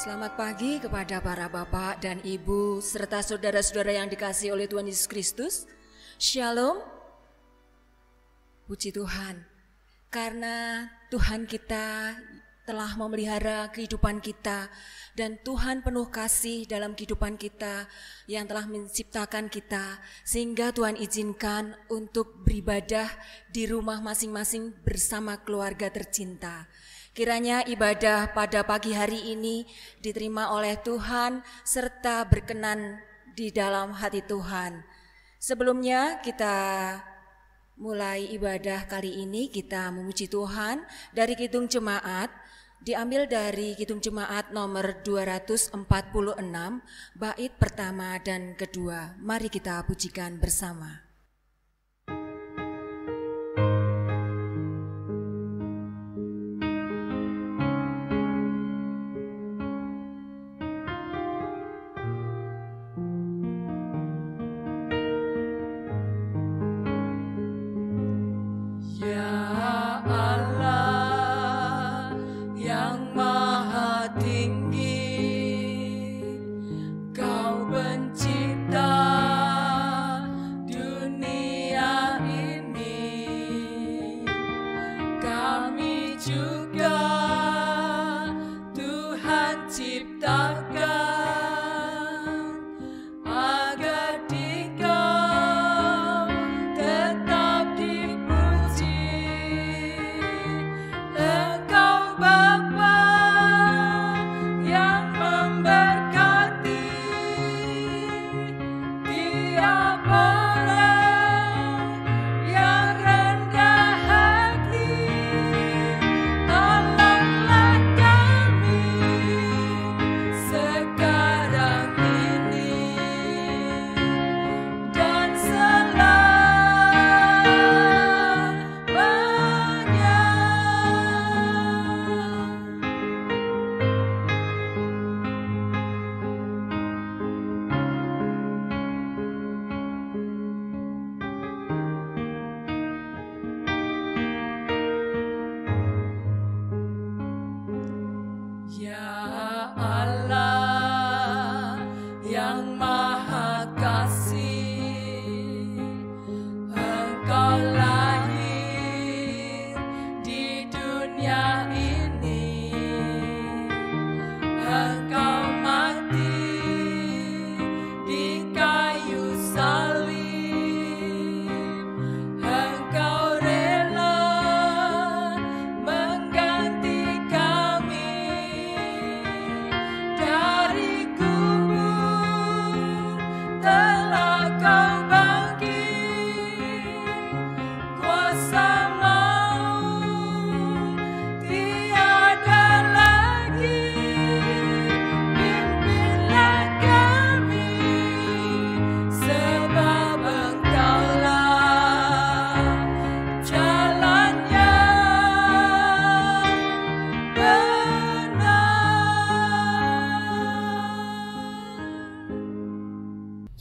Selamat pagi kepada para bapak dan ibu serta saudara-saudara yang dikasihi oleh Tuhan Yesus Kristus. Shalom. Puji Tuhan, karena Tuhan kita telah memelihara kehidupan kita dan Tuhan penuh kasih dalam kehidupan kita yang telah menciptakan kita, sehingga Tuhan izinkan untuk beribadah di rumah masing-masing bersama keluarga tercinta. Kiranya ibadah pada pagi hari ini diterima oleh Tuhan serta berkenan di dalam hati Tuhan. Sebelumnya kita mulai ibadah kali ini, kita memuji Tuhan dari Kidung Jemaat, diambil dari Kidung Jemaat nomor 246, bait pertama dan kedua. Mari kita pujikan bersama.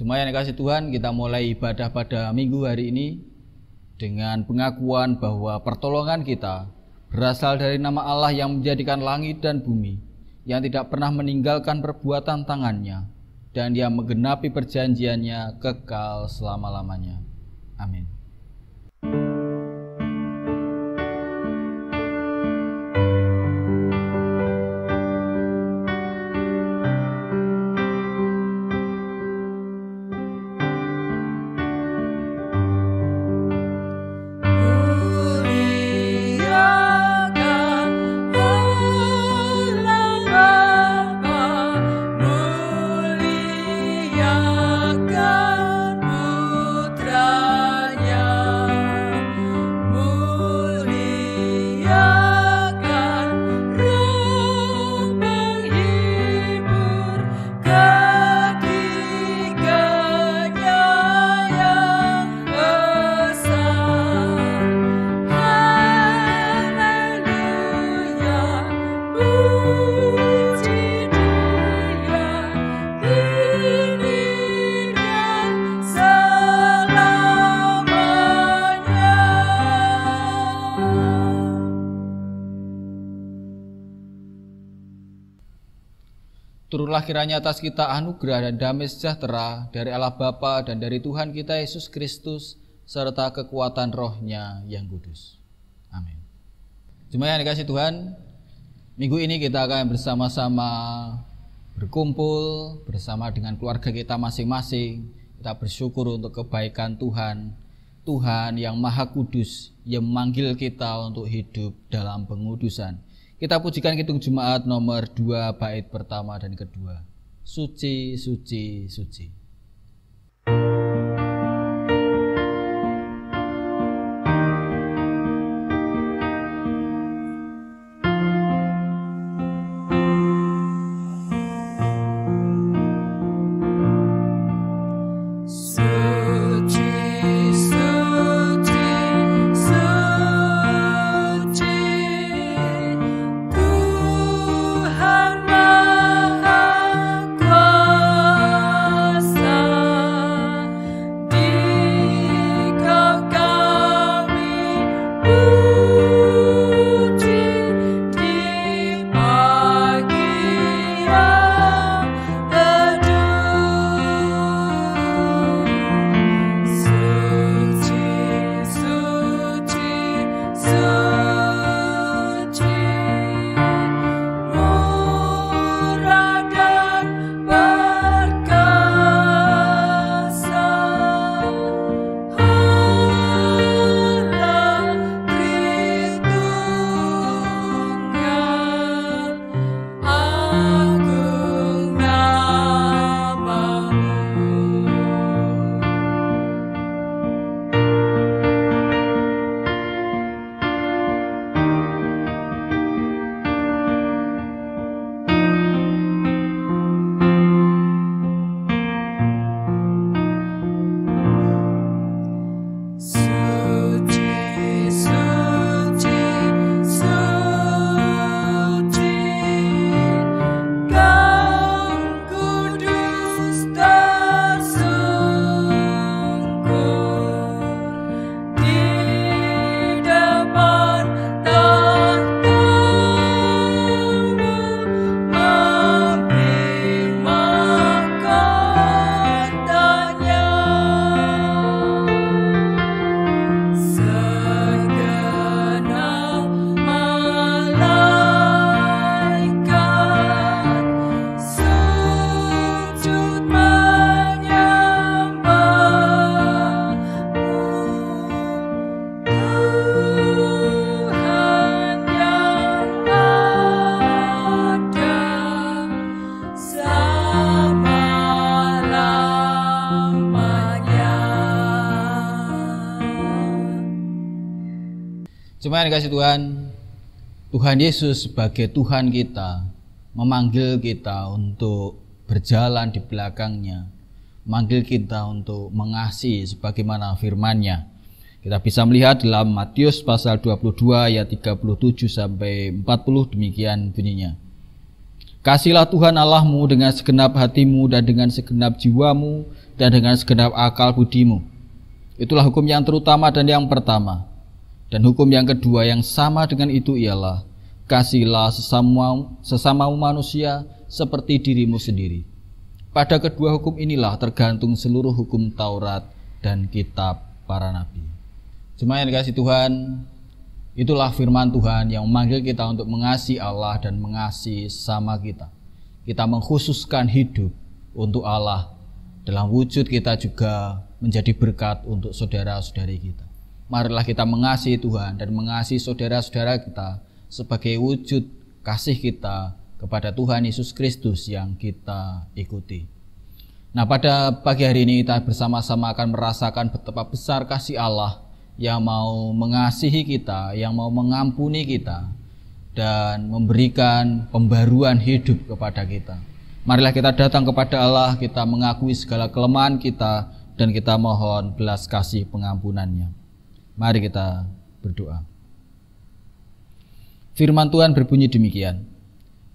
Jemaat yang dikasihi Tuhan, kita mulai ibadah pada minggu hari ini dengan pengakuan bahwa pertolongan kita berasal dari nama Allah yang menjadikan langit dan bumi, yang tidak pernah meninggalkan perbuatan tangannya, dan yang menggenapi perjanjiannya kekal selama-lamanya. Amin. Putranya Turunlah kiranya atas kita anugerah dan damai sejahtera dari Allah Bapa dan dari Tuhan kita Yesus Kristus, serta kekuatan Roh-Nya yang kudus. Amin. Jemaat yang dikasihi Tuhan, minggu ini kita akan bersama-sama berkumpul bersama dengan keluarga kita masing-masing. Kita bersyukur untuk kebaikan Tuhan, Tuhan yang Maha Kudus, yang memanggil kita untuk hidup dalam pengudusan. Kita pujikan Kidung Jemaat nomor 2 bait pertama dan kedua. Suci, suci, suci. Jemaat yang dikasihi Tuhan, Tuhan Yesus sebagai Tuhan kita memanggil kita untuk berjalan di belakangnya, memanggil kita untuk mengasihi sebagaimana firman-Nya. Kita bisa melihat dalam Matius pasal 22 ayat 37 sampai 40, demikian bunyinya. Kasihlah Tuhan Allahmu dengan segenap hatimu dan dengan segenap jiwamu dan dengan segenap akal budimu. Itulah hukum yang terutama dan yang pertama. Dan hukum yang kedua yang sama dengan itu ialah, kasihlah sesamamu manusia seperti dirimu sendiri. Pada kedua hukum inilah tergantung seluruh hukum Taurat dan kitab para nabi. Jemaat yang dikasihi Tuhan, itulah firman Tuhan yang memanggil kita untuk mengasihi Allah dan mengasihi sesama kita. Kita mengkhususkan hidup untuk Allah, dalam wujud kita juga menjadi berkat untuk saudara-saudari kita. Marilah kita mengasihi Tuhan dan mengasihi saudara-saudara kita sebagai wujud kasih kita kepada Tuhan Yesus Kristus yang kita ikuti. Nah, pada pagi hari ini kita bersama-sama akan merasakan betapa besar kasih Allah yang mau mengasihi kita, yang mau mengampuni kita dan memberikan pembaruan hidup kepada kita. Marilah kita datang kepada Allah, kita mengakui segala kelemahan kita dan kita mohon belas kasih pengampunan-Nya. Mari kita berdoa. Firman Tuhan berbunyi demikian.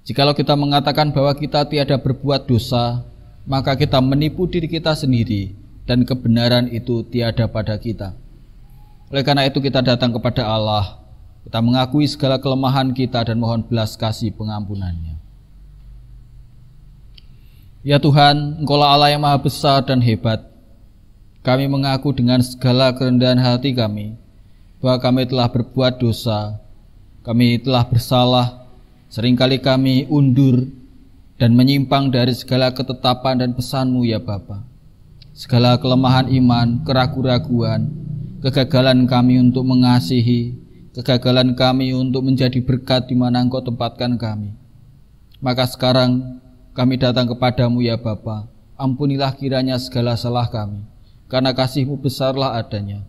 Jikalau kita mengatakan bahwa kita tiada berbuat dosa, maka kita menipu diri kita sendiri dan kebenaran itu tiada pada kita. Oleh karena itu kita datang kepada Allah, kita mengakui segala kelemahan kita dan mohon belas kasih pengampunan-Nya. Ya Tuhan, Engkaulah Allah yang maha besar dan hebat. Kami mengaku dengan segala kerendahan hati kami bahwa kami telah berbuat dosa, kami telah bersalah, seringkali kami undur dan menyimpang dari segala ketetapan dan pesan-Mu ya Bapa. Segala kelemahan iman, keraguan-raguan, kegagalan kami untuk mengasihi, kegagalan kami untuk menjadi berkat di mana Engkau tempatkan kami. Maka sekarang kami datang kepadamu ya Bapa, ampunilah kiranya segala salah kami, karena kasih-Mu besarlah adanya.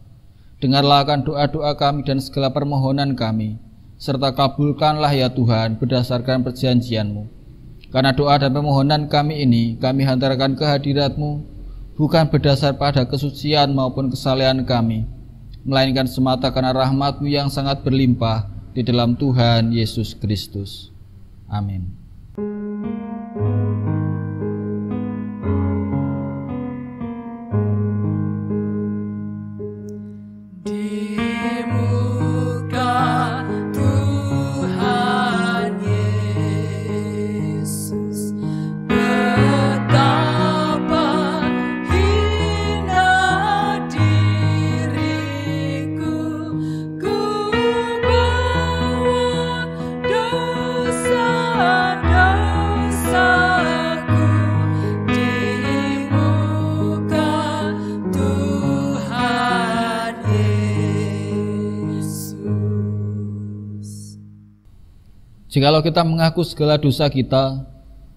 Dengarlah akan doa-doa kami dan segala permohonan kami, serta kabulkanlah ya Tuhan berdasarkan perjanjian-Mu. Karena doa dan permohonan kami ini kami hantarkan ke hadirat-Mu, bukan berdasar pada kesucian maupun kesalehan kami, melainkan semata karena rahmat-Mu yang sangat berlimpah di dalam Tuhan Yesus Kristus. Amin. Jikalau kita mengaku segala dosa kita,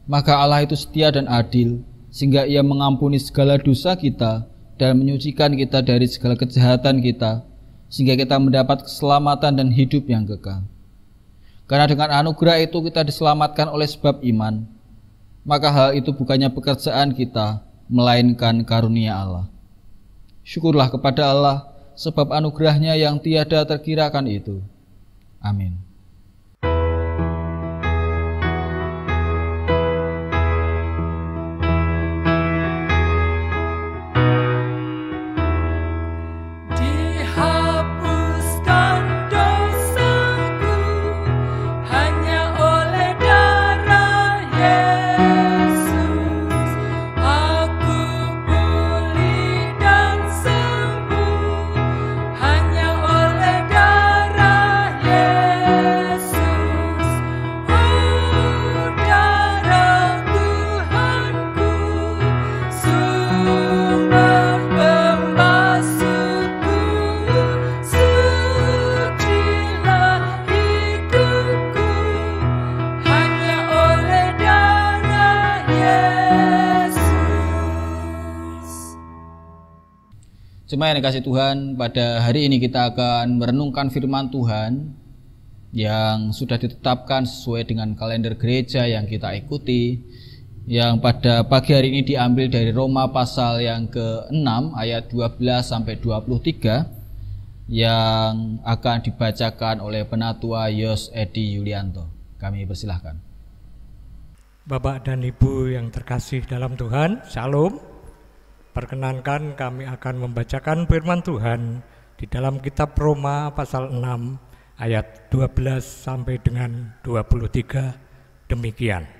maka Allah itu setia dan adil, sehingga Ia mengampuni segala dosa kita dan menyucikan kita dari segala kejahatan kita, sehingga kita mendapat keselamatan dan hidup yang kekal. Karena dengan anugerah itu kita diselamatkan oleh sebab iman, maka hal itu bukannya pekerjaan kita, melainkan karunia Allah. Syukurlah kepada Allah, sebab anugerahnya yang tiada terkirakan itu. Amin. Jemaat yang dikasihi Tuhan, pada hari ini kita akan merenungkan firman Tuhan yang sudah ditetapkan sesuai dengan kalender gereja yang kita ikuti, yang pada pagi hari ini diambil dari Roma pasal yang ke-6 ayat 12 sampai 23 yang akan dibacakan oleh Penatua Yos Edi Yulianto. Kami persilahkan. Bapak dan Ibu yang terkasih dalam Tuhan, Shalom. Perkenankan kami akan membacakan firman Tuhan di dalam kitab Roma pasal 6 ayat 12 sampai dengan 23 demikian.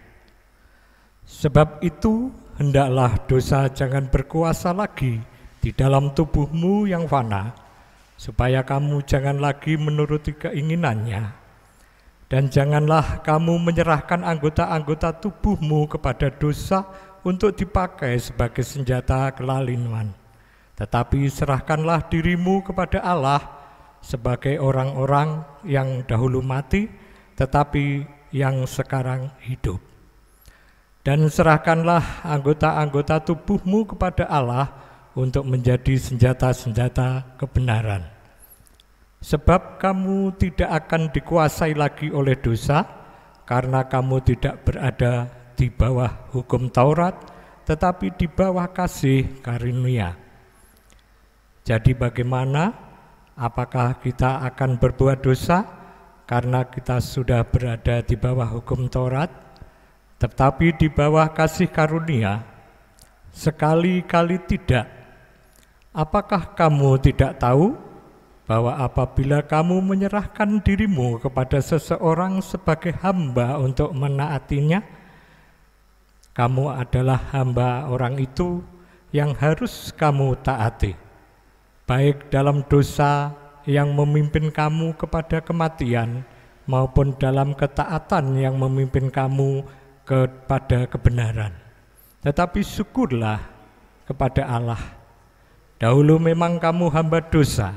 Sebab itu hendaklah dosa jangan berkuasa lagi di dalam tubuhmu yang fana, supaya kamu jangan lagi menuruti keinginannya. Dan janganlah kamu menyerahkan anggota-anggota tubuhmu kepada dosa untuk dipakai sebagai senjata kelaliman, tetapi serahkanlah dirimu kepada Allah sebagai orang-orang yang dahulu mati, tetapi yang sekarang hidup. Dan serahkanlah anggota-anggota tubuhmu kepada Allah untuk menjadi senjata-senjata kebenaran. Sebab kamu tidak akan dikuasai lagi oleh dosa, karena kamu tidak berada di bawah hukum Taurat, tetapi di bawah kasih karunia. Jadi bagaimana? Apakah kita akan berbuat dosa karena kita sudah berada di bawah hukum Taurat, tetapi di bawah kasih karunia? Sekali-kali tidak. Apakah kamu tidak tahu bahwa apabila kamu menyerahkan dirimu kepada seseorang sebagai hamba untuk menaatinya, Kamu adalah hamba orang itu yang harus kamu taati, baik dalam dosa yang memimpin kamu kepada kematian maupun dalam ketaatan yang memimpin kamu kepada kebenaran. Tetapi syukurlah kepada Allah. Dahulu memang kamu hamba dosa,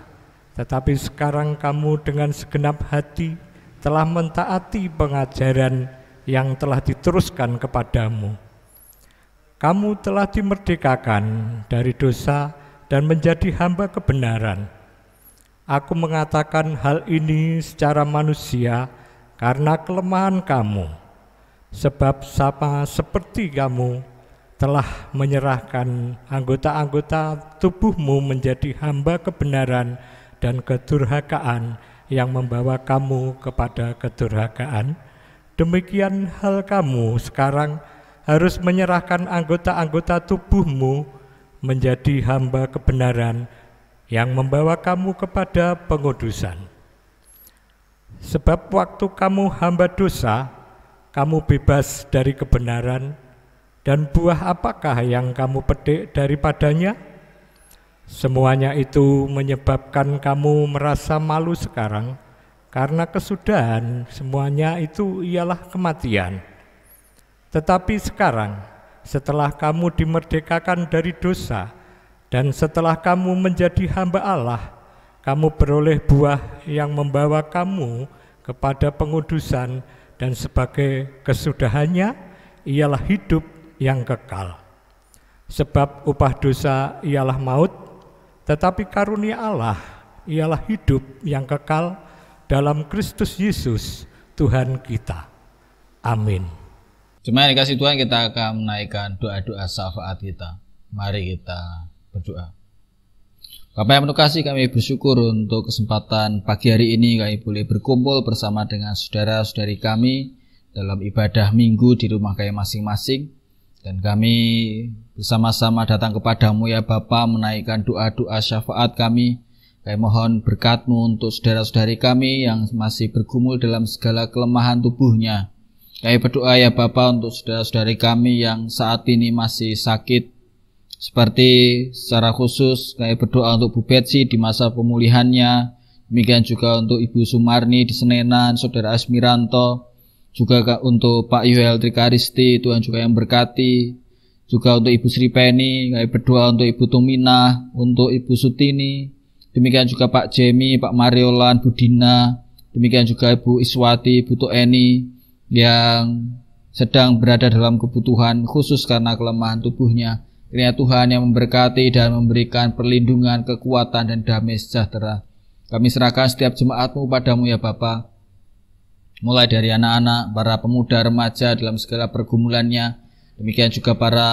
tetapi sekarang kamu dengan segenap hati telah mentaati pengajaran yang telah diteruskan kepadamu. Kamu telah dimerdekakan dari dosa dan menjadi hamba kebenaran. Aku mengatakan hal ini secara manusia karena kelemahan kamu, sebab sama seperti kamu telah menyerahkan anggota-anggota tubuhmu menjadi hamba kebenaran dan kedurhakaan yang membawa kamu kepada kedurhakaan. Demikian hal kamu sekarang harus menyerahkan anggota-anggota tubuhmu menjadi hamba kebenaran yang membawa kamu kepada pengudusan. Sebab waktu kamu hamba dosa, kamu bebas dari kebenaran, dan buah apakah yang kamu petik daripadanya? Semuanya itu menyebabkan kamu merasa malu sekarang, karena kesudahan semuanya itu ialah kematian. Tetapi sekarang, setelah kamu dimerdekakan dari dosa, dan setelah kamu menjadi hamba Allah, kamu beroleh buah yang membawa kamu kepada pengudusan, dan sebagai kesudahannya ialah hidup yang kekal. Sebab upah dosa ialah maut, tetapi karunia Allah ialah hidup yang kekal dalam Kristus Yesus Tuhan kita. Amin. Jemaat yang dikasihi Tuhan, kita akan menaikkan doa-doa syafaat kita. Mari kita berdoa. Bapa yang penuh kasih, kami bersyukur untuk kesempatan pagi hari ini kami boleh berkumpul bersama dengan saudara-saudari kami dalam ibadah minggu di rumah kami masing-masing. Dan kami bersama-sama datang kepadamu ya Bapa, menaikkan doa-doa syafaat kami. Kami mohon berkat-Mu untuk saudara-saudari kami yang masih bergumul dalam segala kelemahan tubuhnya. Kami berdoa ya Bapa untuk saudara-saudari kami yang saat ini masih sakit. Seperti secara khusus kami berdoa untuk Bu Betsy di masa pemulihannya. Demikian juga untuk Ibu Sumarni di Senenan, Saudara Asmiranto. Juga untuk Pak Yoel Trikaristi, Tuhan juga yang berkati. Juga untuk Ibu Sri Penny, kami berdoa untuk Ibu Tumina, untuk Ibu Sutini. Demikian juga Pak Jemi, Pak Mariolan, Bu Dina. Demikian juga Ibu Iswati, Bu Toeni yang sedang berada dalam kebutuhan khusus karena kelemahan tubuhnya. Kiranya Tuhan yang memberkati dan memberikan perlindungan, kekuatan dan damai sejahtera. Kami serahkan setiap jemaat-Mu padamu ya Bapa. Mulai dari anak-anak, para pemuda, remaja dalam segala pergumulannya. Demikian juga para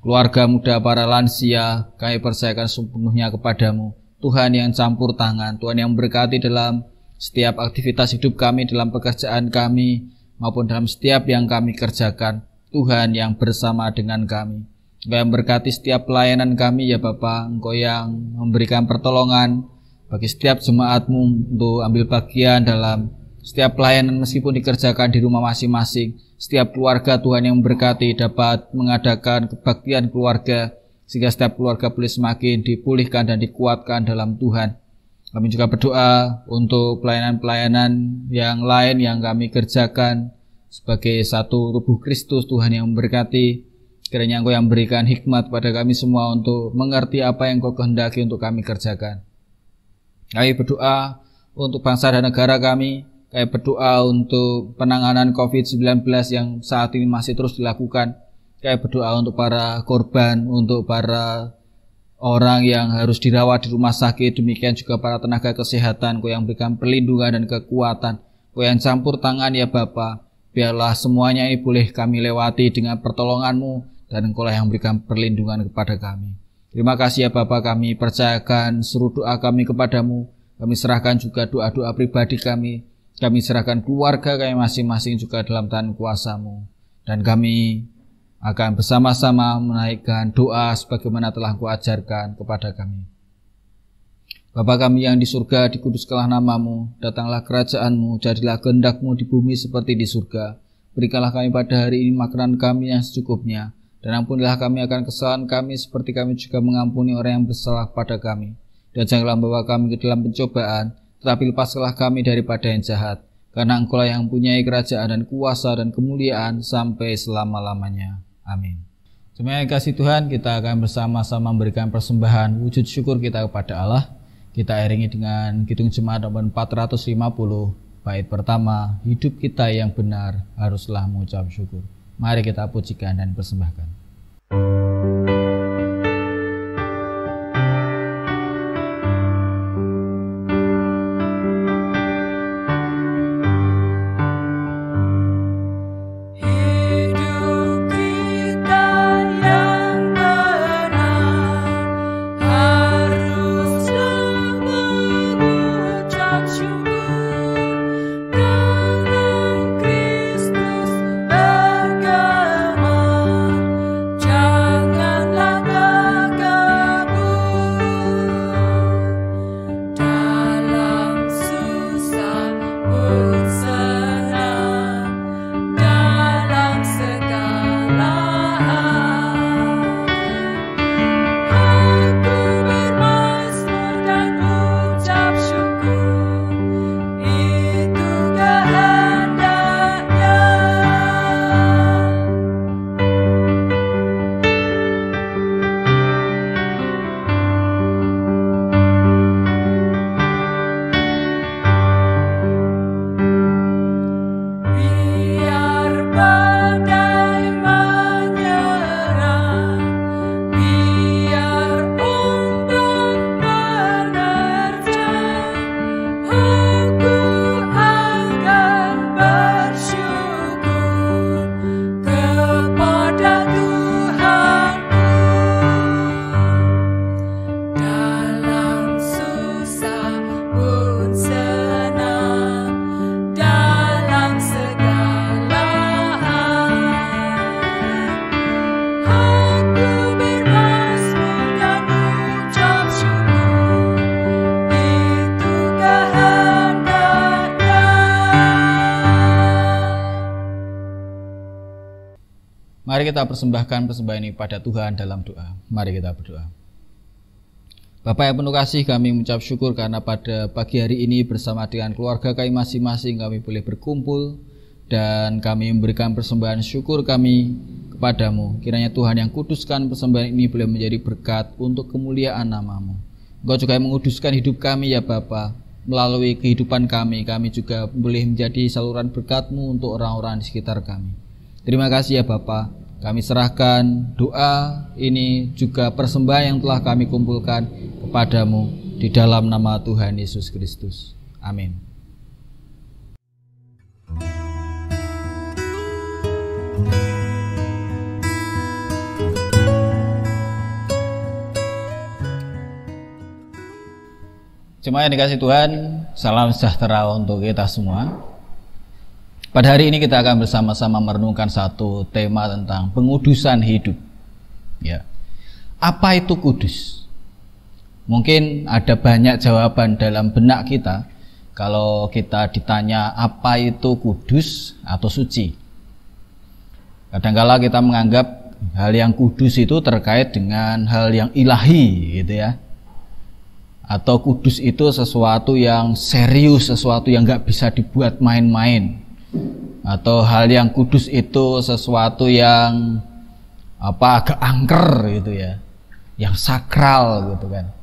keluarga muda, para lansia. Kami percayakan sepenuhnya kepadamu. Tuhan yang campur tangan, Tuhan yang memberkati dalam setiap aktivitas hidup kami, dalam pekerjaan kami, maupun dalam setiap yang kami kerjakan. Tuhan yang bersama dengan kami. Engkau yang berkati setiap pelayanan kami ya Bapa. Engkau yang memberikan pertolongan bagi setiap jemaat-Mu untuk ambil bagian dalam setiap pelayanan meskipun dikerjakan di rumah masing-masing. Setiap keluarga Tuhan yang memberkati dapat mengadakan kebaktian keluarga sehingga setiap keluarga boleh semakin dipulihkan dan dikuatkan dalam Tuhan. Kami juga berdoa untuk pelayanan-pelayanan yang lain yang kami kerjakan sebagai satu tubuh Kristus. Tuhan yang memberkati. Kiranya Engkau yang memberikan hikmat pada kami semua untuk mengerti apa yang Engkau kehendaki untuk kami kerjakan. Kami berdoa untuk bangsa dan negara kami. Kami berdoa untuk penanganan COVID-19 yang saat ini masih terus dilakukan. Kami berdoa untuk para korban, untuk para orang yang harus dirawat di rumah sakit. Demikian juga para tenaga kesehatan. Kau yang berikan perlindungan dan kekuatan. Kau yang campur tangan ya Bapa. Biarlah semuanya ini boleh kami lewati dengan pertolongan-Mu. Dan Engkau yang berikan perlindungan kepada kami. Terima kasih ya Bapa, kami percayakan seluruh doa kami kepadamu. Kami serahkan juga doa-doa pribadi kami. Kami serahkan keluarga kami masing-masing juga dalam tangan kuasa-Mu. Dan kami akan bersama-sama menaikkan doa sebagaimana telah Engkau ajarkan kepada kami. Bapa kami yang di surga, dikuduskanlah nama-Mu, datanglah kerajaan-Mu, jadilah kehendak-Mu di bumi seperti di surga. Berikanlah kami pada hari ini makanan kami yang secukupnya, dan ampunilah kami akan kesalahan kami seperti kami juga mengampuni orang yang bersalah pada kami. Dan janganlah membawa kami ke dalam pencobaan, tetapi lepaskanlah kami daripada yang jahat. Karena Engkau yang mempunyai kerajaan dan kuasa dan kemuliaan sampai selama-lamanya. Amin. Jemaat yang kasih Tuhan, kita akan bersama-sama memberikan persembahan wujud syukur kita kepada Allah. Kita iringi dengan Kidung Jemaat nomor 450, bait pertama, hidup kita yang benar haruslah mengucap syukur. Mari kita pujikan dan persembahkan. Mari kita persembahkan persembahan ini pada Tuhan dalam doa. Mari kita berdoa. Bapa yang penuh kasih, kami mengucap syukur karena pada pagi hari ini bersama dengan keluarga kami masing-masing kami boleh berkumpul dan kami memberikan persembahan syukur kami kepadamu. Kiranya Tuhan yang kuduskan persembahan ini boleh menjadi berkat untuk kemuliaan nama-Mu. Engkau juga yang menguduskan hidup kami ya Bapa. Melalui kehidupan kami juga boleh menjadi saluran berkat-Mu untuk orang-orang di sekitar kami. Terima kasih ya Bapa. Kami serahkan doa ini juga persembahan yang telah kami kumpulkan kepadamu di dalam nama Tuhan Yesus Kristus. Amin. Jemaat yang dikasih Tuhan, salam sejahtera untuk kita semua. Pada hari ini kita akan bersama-sama merenungkan satu tema tentang pengudusan hidup. Ya. Apa itu kudus? Mungkin ada banyak jawaban dalam benak kita kalau kita ditanya apa itu kudus atau suci. Kadang-kala kita menganggap hal yang kudus itu terkait dengan hal yang ilahi gitu ya. Atau kudus itu sesuatu yang serius, sesuatu yang gak bisa dibuat main-main. Atau hal yang kudus itu sesuatu yang agak angker gitu ya, yang sakral gitu kan.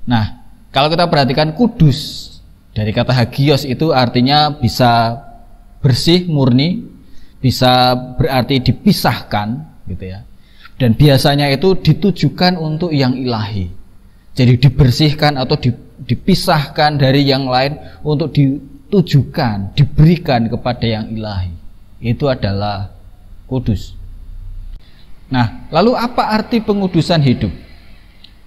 Nah, kalau kita perhatikan kudus dari kata hagios itu artinya bisa bersih, murni, bisa berarti dipisahkan gitu ya. Dan biasanya itu ditujukan untuk yang ilahi. Jadi dibersihkan atau dipisahkan dari yang lain untuk ditujukan, diberikan kepada yang ilahi. Itu adalah kudus. Nah, lalu apa arti pengudusan hidup?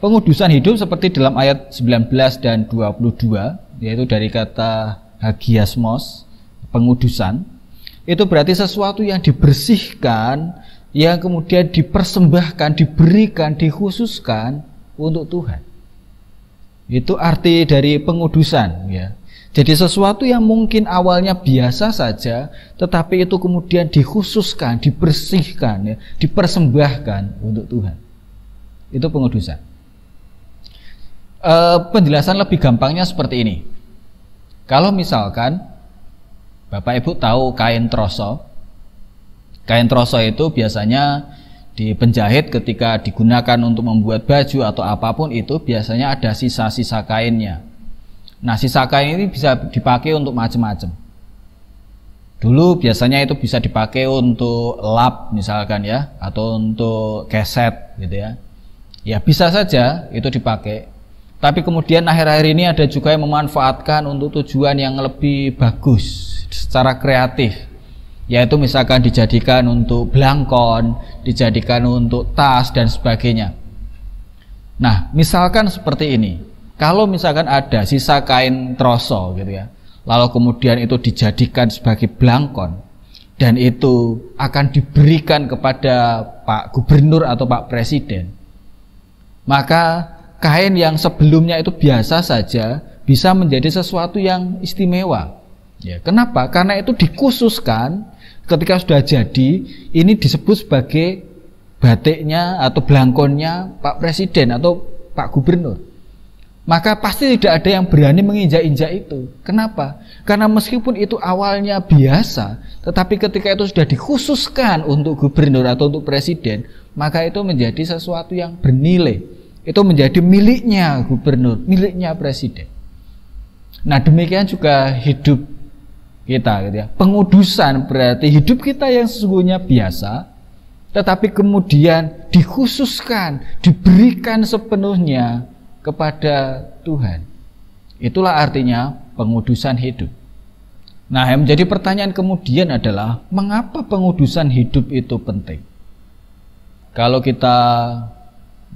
Pengudusan hidup seperti dalam ayat 19 dan 22, yaitu dari kata hagiasmos, pengudusan, itu berarti sesuatu yang dibersihkan, yang kemudian dipersembahkan, diberikan, dikhususkan untuk Tuhan. Itu arti dari pengudusan ya. Jadi sesuatu yang mungkin awalnya biasa saja, tetapi itu kemudian dikhususkan, dibersihkan, ya, dipersembahkan untuk Tuhan. Itu pengudusan. Penjelasan lebih gampangnya seperti ini. Kalau misalkan Bapak Ibu tahu kain troso. Kain troso itu biasanya di penjahit ketika digunakan untuk membuat baju atau apapun itu biasanya ada sisa-sisa kainnya. Nah, sisa kain ini bisa dipakai untuk macam-macam. Dulu biasanya itu bisa dipakai untuk lap misalkan ya, atau untuk keset gitu ya. Ya bisa saja itu dipakai. Tapi kemudian akhir-akhir ini ada juga yang memanfaatkan untuk tujuan yang lebih bagus secara kreatif. Yaitu misalkan dijadikan untuk belangkon, dijadikan untuk tas dan sebagainya. Nah, misalkan seperti ini. Kalau misalkan ada sisa kain troso gitu ya, lalu kemudian itu dijadikan sebagai belangkon dan itu akan diberikan kepada Pak Gubernur atau Pak Presiden, maka kain yang sebelumnya itu biasa saja bisa menjadi sesuatu yang istimewa. Ya, kenapa? Karena itu dikhususkan ketika sudah jadi, ini disebut sebagai batiknya atau belangkonnya Pak Presiden atau Pak Gubernur. Maka pasti tidak ada yang berani menginjak-injak itu. Kenapa? Karena meskipun itu awalnya biasa, tetapi ketika itu sudah dikhususkan untuk gubernur atau untuk presiden, maka itu menjadi sesuatu yang bernilai. Itu menjadi miliknya gubernur, miliknya presiden. Nah, demikian juga hidup kita gitu ya. Pengudusan berarti hidup kita yang sesungguhnya biasa, tetapi kemudian dikhususkan, diberikan sepenuhnya kepada Tuhan. Itulah artinya pengudusan hidup. Nah, yang menjadi pertanyaan kemudian adalah mengapa pengudusan hidup itu penting? Kalau kita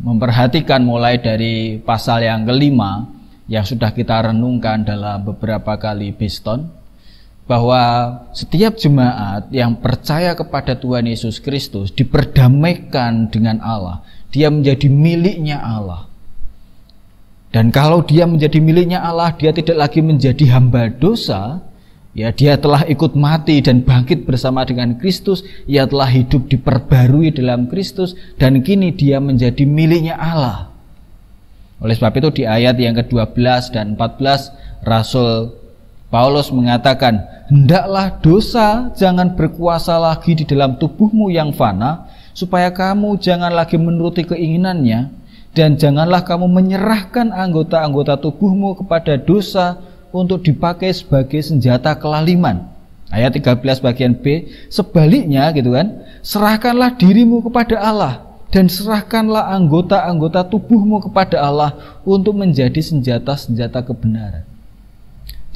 memperhatikan mulai dari pasal yang kelima yang sudah kita renungkan dalam beberapa kali Biston, bahwa setiap jemaat yang percaya kepada Tuhan Yesus Kristus diperdamaikan dengan Allah. Dia menjadi miliknya Allah. Dan kalau dia menjadi miliknya Allah, dia tidak lagi menjadi hamba dosa. Ya, dia telah ikut mati dan bangkit bersama dengan Kristus. Ia telah hidup diperbarui dalam Kristus, dan kini dia menjadi miliknya Allah. Oleh sebab itu di ayat yang ke-12 dan 14 Rasul Paulus mengatakan, hendaklah dosa jangan berkuasa lagi di dalam tubuhmu yang fana, supaya kamu jangan lagi menuruti keinginannya, dan janganlah kamu menyerahkan anggota-anggota tubuhmu kepada dosa untuk dipakai sebagai senjata kelaliman. Ayat 13 bagian B, sebaliknya gitu kan, serahkanlah dirimu kepada Allah dan serahkanlah anggota-anggota tubuhmu kepada Allah untuk menjadi senjata-senjata kebenaran.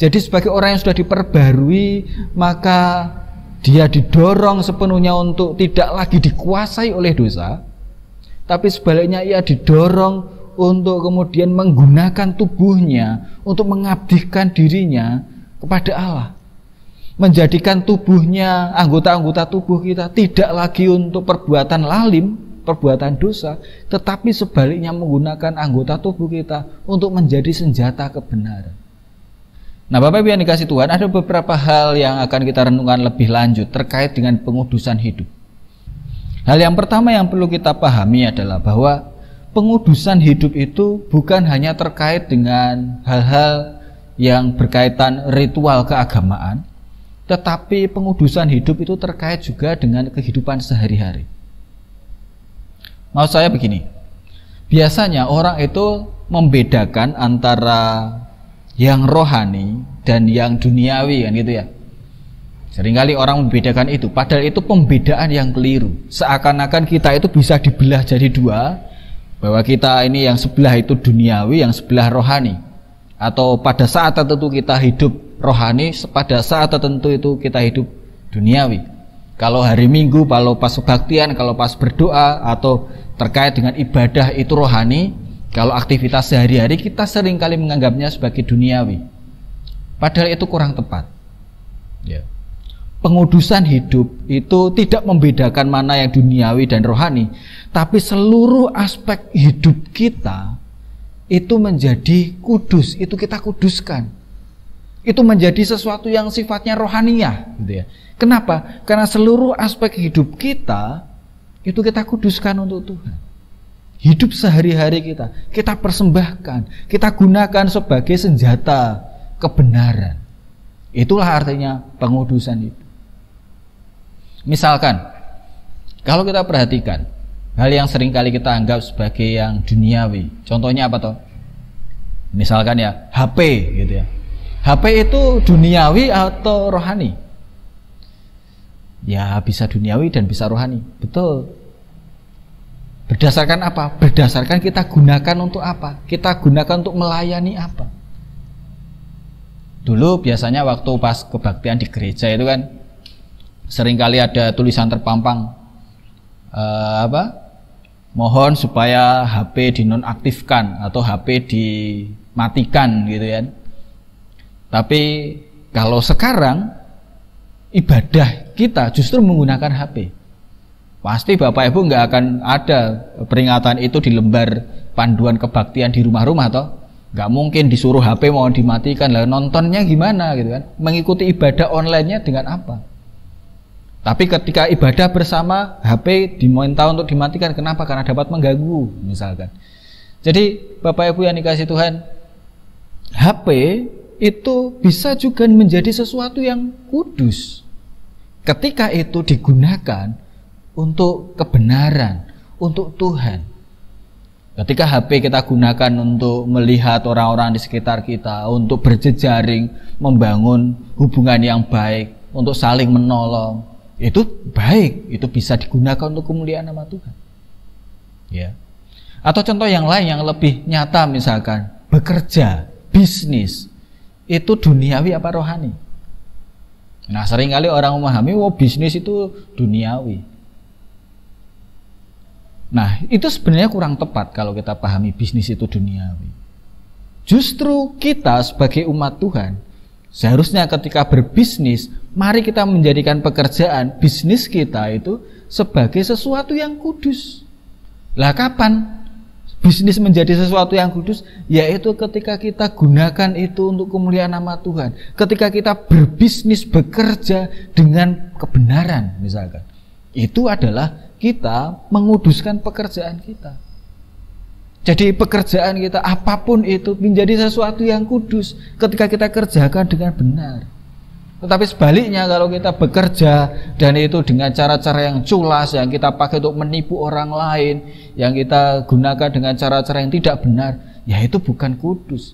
Jadi sebagai orang yang sudah diperbarui, maka dia didorong sepenuhnya untuk tidak lagi dikuasai oleh dosa, tapi sebaliknya ia didorong untuk kemudian menggunakan tubuhnya untuk mengabdikan dirinya kepada Allah. Menjadikan tubuhnya, anggota-anggota tubuh kita tidak lagi untuk perbuatan lalim, perbuatan dosa, tetapi sebaliknya menggunakan anggota tubuh kita untuk menjadi senjata kebenaran. Nah, Bapak Ibu yang dikasih Tuhan, ada beberapa hal yang akan kita renungkan lebih lanjut terkait dengan pengudusan hidup. Hal yang pertama yang perlu kita pahami adalah bahwa pengudusan hidup itu bukan hanya terkait dengan hal-hal yang berkaitan ritual keagamaan, tetapi pengudusan hidup itu terkait juga dengan kehidupan sehari-hari. Maksud saya begini, biasanya orang itu membedakan antara yang rohani dan yang duniawi, kan gitu ya. Seringkali orang membedakan itu, padahal itu pembedaan yang keliru. Seakan-akan kita itu bisa dibelah jadi dua, bahwa kita ini yang sebelah itu duniawi, yang sebelah rohani. Atau pada saat tertentu kita hidup rohani, pada saat tertentu itu kita hidup duniawi. Kalau hari Minggu, kalau pas kebaktian, kalau pas berdoa, atau terkait dengan ibadah itu rohani. Kalau aktivitas sehari-hari kita seringkali menganggapnya sebagai duniawi. Padahal itu kurang tepat. Ya. Pengudusan hidup itu tidak membedakan mana yang duniawi dan rohani, tapi seluruh aspek hidup kita itu menjadi kudus, itu kita kuduskan. Itu menjadi sesuatu yang sifatnya rohaniah gitu ya. Kenapa? Karena seluruh aspek hidup kita itu kita kuduskan untuk Tuhan. Hidup sehari-hari kita persembahkan, kita gunakan sebagai senjata kebenaran. Itulah artinya pengudusan itu. Misalkan, kalau kita perhatikan hal yang seringkali kita anggap sebagai yang duniawi, contohnya apa toh? Misalkan ya HP gitu ya. HP itu duniawi atau rohani? Ya bisa duniawi dan bisa rohani, betul. Berdasarkan apa? Berdasarkan kita gunakan untuk apa? Kita gunakan untuk melayani apa? Dulu biasanya waktu pas kebaktian di gereja itu kan seringkali ada tulisan terpampang mohon supaya HP dinonaktifkan atau HP dimatikan gitu kan. Tapi kalau sekarang ibadah kita justru menggunakan HP. Pasti Bapak Ibu nggak akan ada peringatan itu di lembar panduan kebaktian di rumah-rumah toh. Nggak mungkin disuruh HP mau dimatikan, lah nontonnya gimana gitu kan? Mengikuti ibadah online-nya dengan apa? Tapi ketika ibadah bersama HP diminta untuk dimatikan, kenapa? Karena dapat mengganggu misalkan. Jadi Bapak Ibu yang dikasih Tuhan, HP itu bisa juga menjadi sesuatu yang kudus ketika itu digunakan untuk kebenaran, untuk Tuhan. Ketika HP kita gunakan untuk melihat orang-orang di sekitar kita, untuk berjejaring, membangun hubungan yang baik, untuk saling menolong, itu baik, itu bisa digunakan untuk kemuliaan nama Tuhan. Ya. Atau contoh yang lain yang lebih nyata, misalkan bekerja, bisnis, itu duniawi apa rohani? Nah, seringkali orang memahami bisnis itu duniawi. Nah, itu sebenarnya kurang tepat kalau kita pahami bisnis itu duniawi. Justru kita sebagai umat Tuhan, seharusnya ketika berbisnis, mari kita menjadikan pekerjaan bisnis kita itu sebagai sesuatu yang kudus. Lah kapan bisnis menjadi sesuatu yang kudus? Yaitu ketika kita gunakan itu untuk kemuliaan nama Tuhan. Ketika kita berbisnis, bekerja dengan kebenaran misalkan. Itu adalah kita menguduskan pekerjaan kita. Jadi pekerjaan kita apapun itu menjadi sesuatu yang kudus ketika kita kerjakan dengan benar. Tetapi sebaliknya kalau kita bekerja dan itu dengan cara-cara yang culas, yang kita pakai untuk menipu orang lain, yang kita gunakan dengan cara-cara yang tidak benar, ya itu bukan kudus.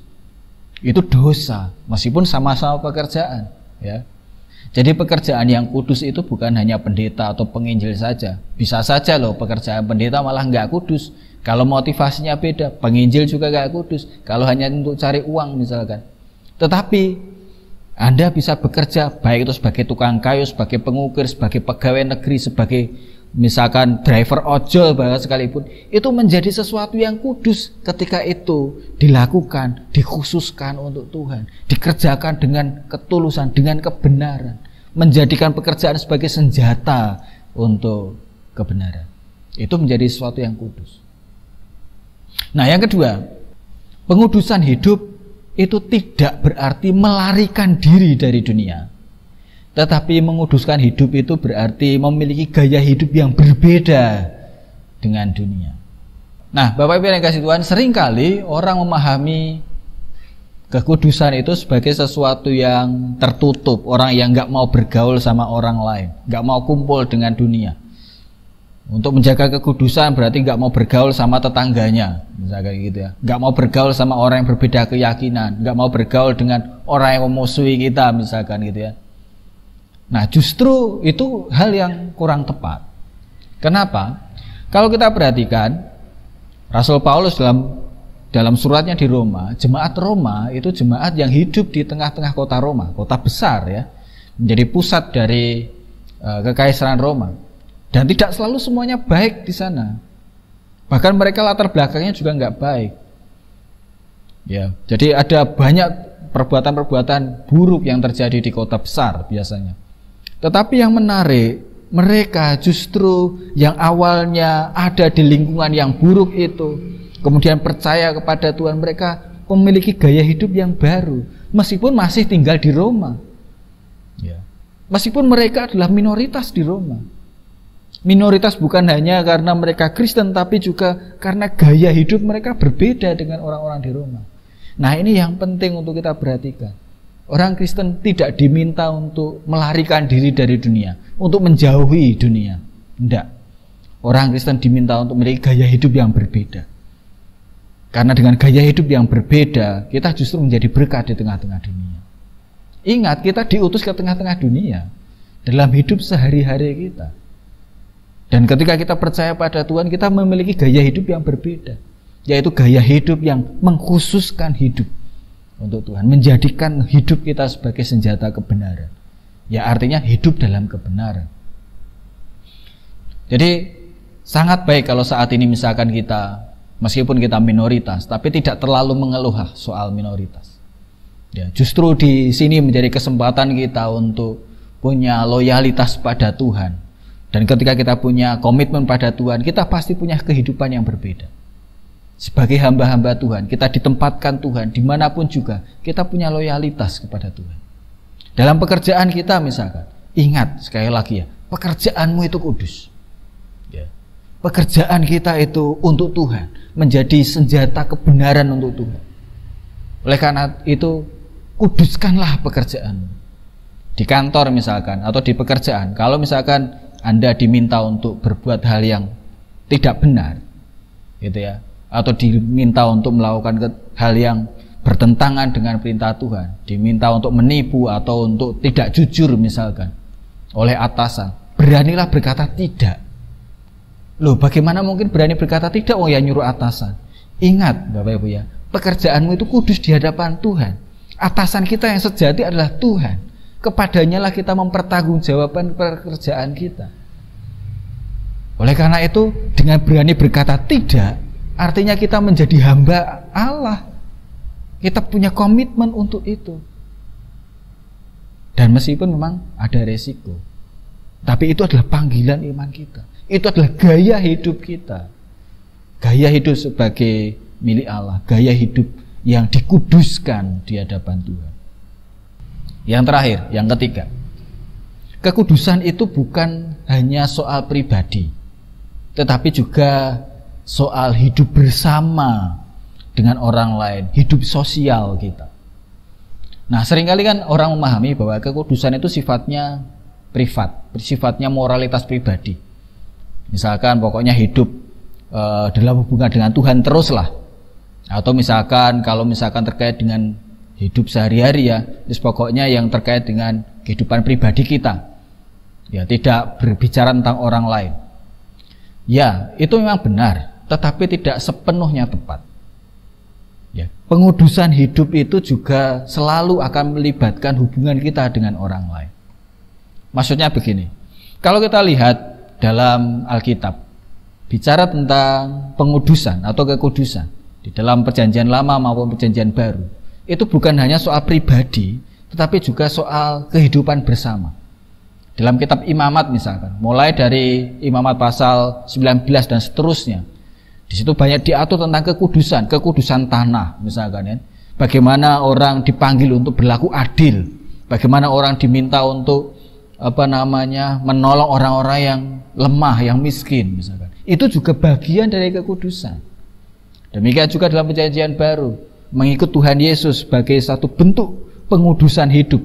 Itu dosa, meskipun sama-sama pekerjaan, ya. Jadi pekerjaan yang kudus itu bukan hanya pendeta atau penginjil saja. Bisa saja loh pekerjaan pendeta malah nggak kudus. Kalau motivasinya beda, penginjil juga nggak kudus. Kalau hanya untuk cari uang misalkan. Tetapi Anda bisa bekerja baik itu sebagai tukang kayu, sebagai pengukir, sebagai pegawai negeri, sebagai misalkan driver ojol bahkan sekalipun. Itu menjadi sesuatu yang kudus ketika itu dilakukan, dikhususkan untuk Tuhan. Dikerjakan dengan ketulusan, dengan kebenaran. Menjadikan pekerjaan sebagai senjata untuk kebenaran. Itu menjadi sesuatu yang kudus. Nah, yang kedua, pengudusan hidup itu tidak berarti melarikan diri dari dunia. Tetapi menguduskan hidup itu berarti memiliki gaya hidup yang berbeda dengan dunia. Nah, Bapak Ibu yang kasih Tuhan, seringkali orang memahami kekudusan itu sebagai sesuatu yang tertutup, orang yang nggak mau bergaul sama orang lain, nggak mau kumpul dengan dunia. Untuk menjaga kekudusan berarti nggak mau bergaul sama tetangganya, misalnya gitu ya. Nggak mau bergaul sama orang yang berbeda keyakinan, nggak mau bergaul dengan orang yang memusuhi kita, misalkan gitu ya. Nah, justru itu hal yang kurang tepat. Kenapa? Kalau kita perhatikan, Rasul Paulus dalam suratnya di Roma, jemaat Roma itu jemaat yang hidup di tengah-tengah kota Roma, kota besar ya, menjadi pusat dari kekaisaran Roma. Dan tidak selalu semuanya baik di sana. Bahkan mereka latar belakangnya juga nggak baik. Ya, jadi ada banyak perbuatan-perbuatan buruk yang terjadi di kota besar biasanya. Tetapi yang menarik, mereka justru yang awalnya ada di lingkungan yang buruk itu, kemudian percaya kepada Tuhan, mereka memiliki gaya hidup yang baru, meskipun masih tinggal di Roma. Ya. Meskipun mereka adalah minoritas di Roma. Minoritas bukan hanya karena mereka Kristen, tapi juga karena gaya hidup mereka berbeda dengan orang-orang di Roma. Nah, ini yang penting untuk kita perhatikan. Orang Kristen tidak diminta untuk melarikan diri dari dunia, untuk menjauhi dunia. Tidak. Orang Kristen diminta untuk memiliki gaya hidup yang berbeda. Karena dengan gaya hidup yang berbeda, kita justru menjadi berkat di tengah-tengah dunia. Ingat, kita diutus ke tengah-tengah dunia dalam hidup sehari-hari kita. Dan ketika kita percaya pada Tuhan, kita memiliki gaya hidup yang berbeda, yaitu gaya hidup yang mengkhususkan hidup untuk Tuhan, menjadikan hidup kita sebagai senjata kebenaran. Ya, artinya hidup dalam kebenaran. Jadi sangat baik kalau saat ini misalkan kita, meskipun kita minoritas, tapi tidak terlalu mengeluh soal minoritas. Ya, justru di sini menjadi kesempatan kita untuk punya loyalitas pada Tuhan. Dan ketika kita punya komitmen pada Tuhan, kita pasti punya kehidupan yang berbeda. Sebagai hamba-hamba Tuhan, kita ditempatkan Tuhan dimanapun juga, kita punya loyalitas kepada Tuhan. Dalam pekerjaan kita misalkan, ingat sekali lagi ya, pekerjaanmu itu kudus. Ya. Pekerjaan kita itu untuk Tuhan, menjadi senjata kebenaran untuk Tuhan. Oleh karena itu, kuduskanlah pekerjaanmu. Di kantor misalkan, atau di pekerjaan, kalau misalkan Anda diminta untuk berbuat hal yang tidak benar, gitu ya, atau diminta untuk melakukan hal yang bertentangan dengan perintah Tuhan, diminta untuk menipu atau untuk tidak jujur misalkan oleh atasan, beranilah berkata tidak. Loh, bagaimana mungkin berani berkata tidak? Oh ya, nyuruh atasan. Ingat Bapak Ibu ya, pekerjaanmu itu kudus di hadapan Tuhan. Atasan kita yang sejati adalah Tuhan. Kepadanya lah kita mempertanggungjawabkan pekerjaan kita. Oleh karena itu, dengan berani berkata tidak, artinya kita menjadi hamba Allah. Kita punya komitmen untuk itu. Dan meskipun memang ada resiko, tapi itu adalah panggilan iman kita. Itu adalah gaya hidup kita. Gaya hidup sebagai milik Allah, gaya hidup yang dikuduskan di hadapan Tuhan. Yang terakhir, yang ketiga, kekudusan itu bukan hanya soal pribadi, tetapi juga soal hidup bersama dengan orang lain, hidup sosial kita. Nah, seringkali kan orang memahami bahwa kekudusan itu sifatnya privat, sifatnya moralitas pribadi. Misalkan pokoknya hidup dalam hubungan dengan Tuhan teruslah. Atau misalkan kalau misalkan terkait dengan hidup sehari-hari ya, pokoknya yang terkait dengan kehidupan pribadi kita. Ya, tidak berbicara tentang orang lain. Ya, itu memang benar, tetapi tidak sepenuhnya tepat. Ya, pengudusan hidup itu juga selalu akan melibatkan hubungan kita dengan orang lain. Maksudnya begini, kalau kita lihat dalam Alkitab, bicara tentang pengudusan atau kekudusan di dalam Perjanjian Lama maupun Perjanjian Baru, itu bukan hanya soal pribadi, tetapi juga soal kehidupan bersama. Dalam kitab Imamat misalkan, mulai dari Imamat pasal 19 dan seterusnya, di situ banyak diatur tentang kekudusan tanah misalkan ya. Bagaimana orang dipanggil untuk berlaku adil, bagaimana orang diminta untuk menolong orang-orang yang lemah, yang miskin misalkan. Itu juga bagian dari kekudusan. Demikian juga dalam Perjanjian Baru, mengikut Tuhan Yesus sebagai satu bentuk pengudusan hidup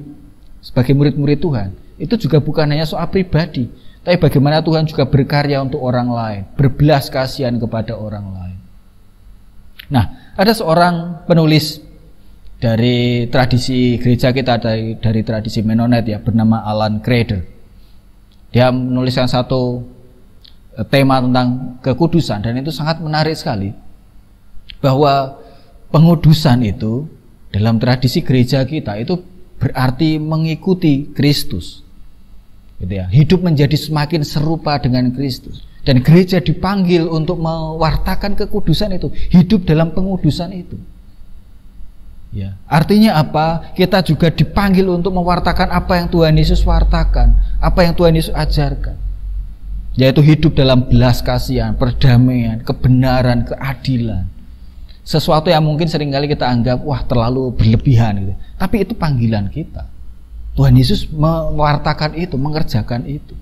sebagai murid-murid Tuhan. Itu juga bukan hanya soal pribadi, tapi bagaimana Tuhan juga berkarya untuk orang lain, berbelas kasihan kepada orang lain. Nah, ada seorang penulis dari tradisi gereja kita, dari tradisi Mennonite ya, bernama Alan Kreider. Dia menuliskan satu tema tentang kekudusan, dan itu sangat menarik sekali, bahwa pengudusan itu dalam tradisi gereja kita itu berarti mengikuti Kristus, gitu ya. Hidup menjadi semakin serupa dengan Kristus, dan gereja dipanggil untuk mewartakan kekudusan itu, hidup dalam pengudusan itu. Ya, artinya apa? Kita juga dipanggil untuk mewartakan apa yang Tuhan Yesus wartakan, apa yang Tuhan Yesus ajarkan, yaitu hidup dalam belas kasihan, perdamaian, kebenaran, keadilan. Sesuatu yang mungkin seringkali kita anggap wah terlalu berlebihan gitu. Tapi itu panggilan kita. Tuhan Yesus mewartakan itu, mengerjakan itu.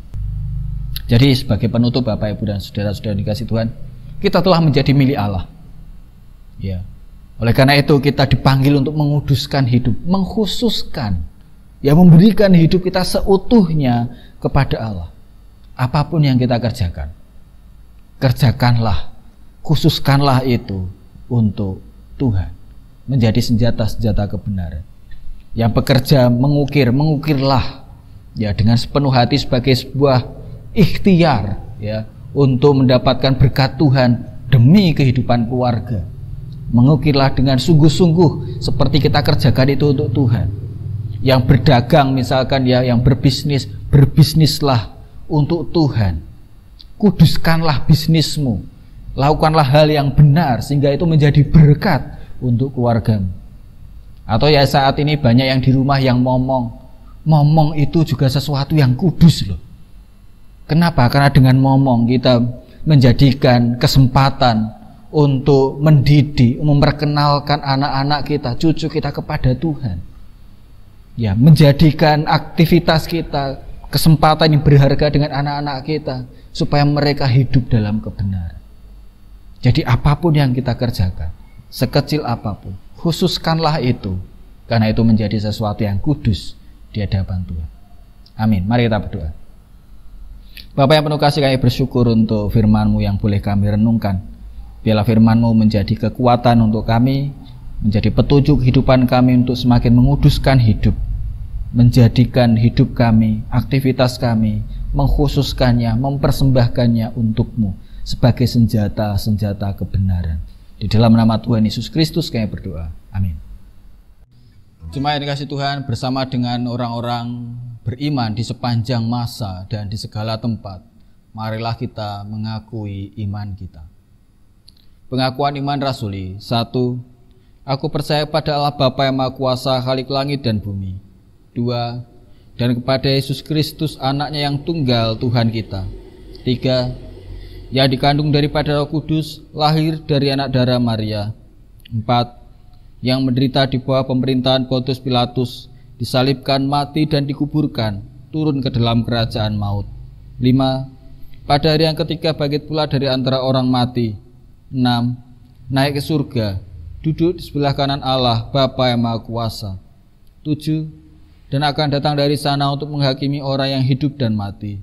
Jadi sebagai penutup Bapak Ibu dan saudara-saudara dikasih Tuhan, kita telah menjadi milik Allah. Ya. Oleh karena itu kita dipanggil untuk menguduskan hidup, mengkhususkan, ya memberikan hidup kita seutuhnya kepada Allah. Apapun yang kita kerjakan, kerjakanlah, khususkanlah itu untuk Tuhan, menjadi senjata-senjata kebenaran. Yang bekerja mengukirlah ya dengan sepenuh hati sebagai sebuah ikhtiar ya untuk mendapatkan berkat Tuhan demi kehidupan keluarga. Mengukirlah dengan sungguh-sungguh seperti kita kerjakan itu untuk Tuhan. Yang berdagang misalkan ya, yang berbisnis, berbisnislah untuk Tuhan. Kuduskanlah bisnismu. Lakukanlah hal yang benar sehingga itu menjadi berkat untuk keluargamu. Atau ya saat ini banyak yang di rumah yang momong itu juga sesuatu yang kudus loh. Kenapa? Karena dengan momong kita menjadikan kesempatan untuk mendidik, memperkenalkan anak-anak kita, cucu kita kepada Tuhan. Ya, menjadikan aktivitas kita kesempatan yang berharga dengan anak-anak kita supaya mereka hidup dalam kebenaran. Jadi apapun yang kita kerjakan, sekecil apapun, khususkanlah itu, karena itu menjadi sesuatu yang kudus di hadapan Tuhan. Amin. Mari kita berdoa. Bapa yang penuh kasih, kami bersyukur untuk firman-Mu yang boleh kami renungkan. Biarlah firman-Mu menjadi kekuatan untuk kami, menjadi petunjuk kehidupan kami untuk semakin menguduskan hidup, menjadikan hidup kami, aktivitas kami, mengkhususkannya, mempersembahkannya untuk-Mu sebagai senjata-senjata kebenaran. Di dalam nama Tuhan Yesus Kristus kami berdoa. Amin. Jemaat yang dikasihi Tuhan, bersama dengan orang-orang beriman di sepanjang masa dan di segala tempat, marilah kita mengakui iman kita. Pengakuan iman rasuli. 1. Aku percaya pada Allah Bapa yang Maha Kuasa, Khalik langit dan bumi. 2. Dan kepada Yesus Kristus, anaknya yang tunggal, Tuhan kita. 3. Yang dikandung daripada Roh Kudus, lahir dari anak darah Maria. 4. Yang menderita di bawah pemerintahan Pontius Pilatus, disalibkan, mati dan dikuburkan, turun ke dalam kerajaan maut. 5. Pada hari yang ketiga bangkit pula dari antara orang mati. 6. Naik ke surga, duduk di sebelah kanan Allah Bapa yang Maha Kuasa. 7. Dan akan datang dari sana untuk menghakimi orang yang hidup dan mati.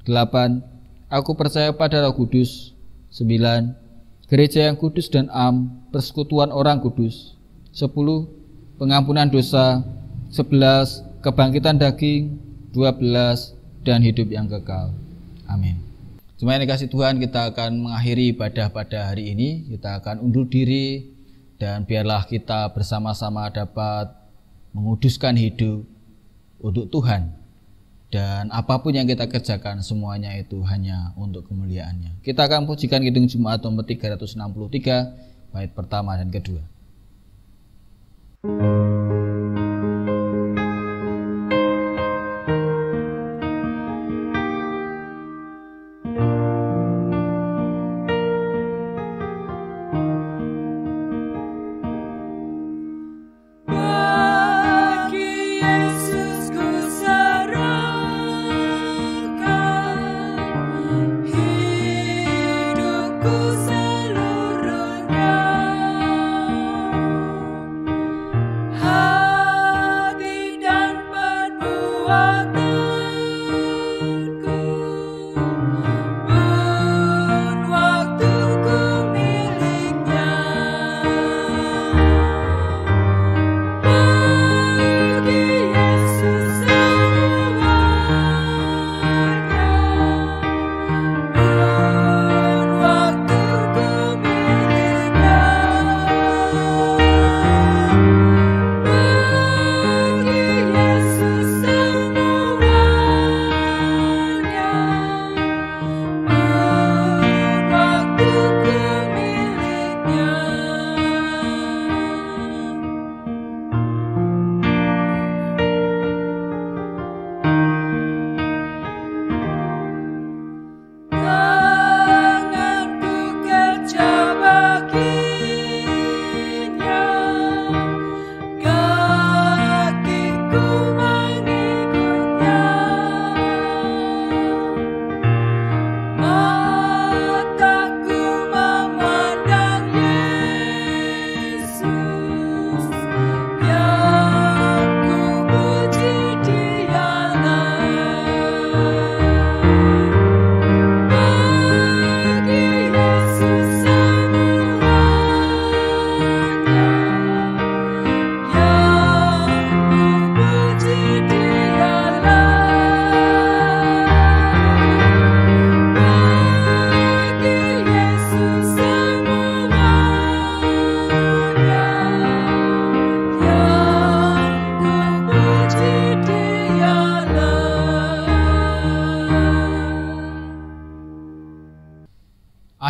8. Aku percaya pada Roh Kudus. 9. Gereja yang kudus dan persekutuan orang kudus. 10. Pengampunan dosa. 11. Kebangkitan daging. 12. Dan hidup yang kekal. Amin. Jemaat yang dikasihi Tuhan, kita akan mengakhiri ibadah pada hari ini. Kita akan undur diri dan biarlah kita bersama-sama dapat menguduskan hidup untuk Tuhan. Dan apapun yang kita kerjakan semuanya itu hanya untuk kemuliaan-Nya. Kita akan pujikan Kidung Jumat nomor 363 bait pertama dan kedua.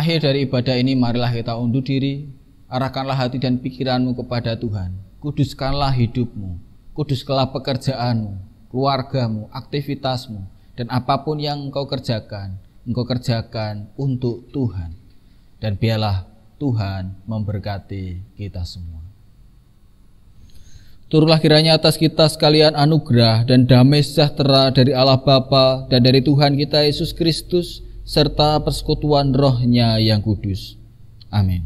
akhir dari ibadah ini, marilah kita undur diri, arahkanlah hati dan pikiranmu kepada Tuhan. Kuduskanlah hidupmu, kuduskanlah pekerjaanmu, keluargamu, aktivitasmu, dan apapun yang engkau kerjakan untuk Tuhan. Dan biarlah Tuhan memberkati kita semua. Turunlah kiranya atas kita sekalian anugerah dan damai sejahtera dari Allah Bapa dan dari Tuhan kita Yesus Kristus, serta persekutuan Roh-Nya yang kudus. Amin.